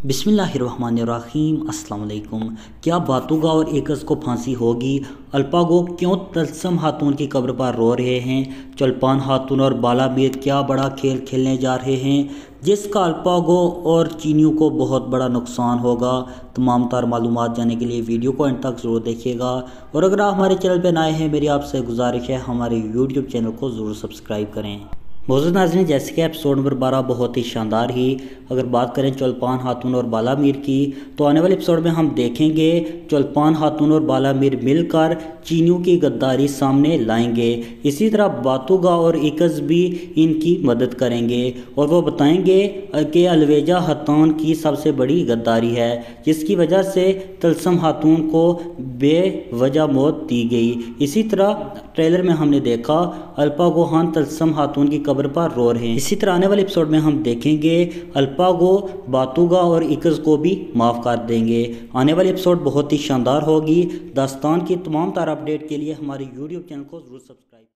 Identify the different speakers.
Speaker 1: बिस्मिल्लाहिर्रहमानिर्रहीम अस्सलाम वालेकुम। क्या बातुगा और एकस को फांसी होगी? अल्पागो क्यों तलस्सम हातून की कब्र पर रो रहे हैं? चोल्पान हातून और बालामीर क्या बड़ा खेल खेलने जा रहे हैं जिसका अल्पागो और चीनियों को बहुत बड़ा नुकसान होगा? तमाम तार मालूमात जानने के लिए वीडियो को अंत तक ज़रूर देखिएगा। और अगर आप हमारे चैनल पर नए हैं, मेरी आपसे गुजारिश है हमारे यूट्यूब चैनल को ज़रूर सब्सक्राइब करें। मौजूद नाज़रीन, जैसे कि एपिसोड नंबर 12 बहुत ही शानदार ही अगर बात करें चोल्पान हातून और बालामीर की, तो आने वाले एपिसोड में हम देखेंगे चोल्पान हातून और बालामीर मिलकर चीनियों की गद्दारी सामने लाएंगे। इसी तरह बातुगा और एकस भी इनकी मदद करेंगे और वो बताएंगे कि अलवेजा हतान की सबसे बड़ी गद्दारी है जिसकी वजह से तलस्सम हातून को बेवजह मौत दी गई। इसी तरह ट्रेलर में हमने देखा अल्पागो खान तलस्सम हातून की कब्र पर रो रहे हैं। इसी तरह आने वाले एपिसोड में हम देखेंगे अल्पागो बातुगा और एकस को भी माफ़ कर देंगे। आने वाली एपिसोड बहुत ही शानदार होगी। दास्तान की तमाम तार अपडेट के लिए हमारे यूट्यूब चैनल को जरूर सब्सक्राइब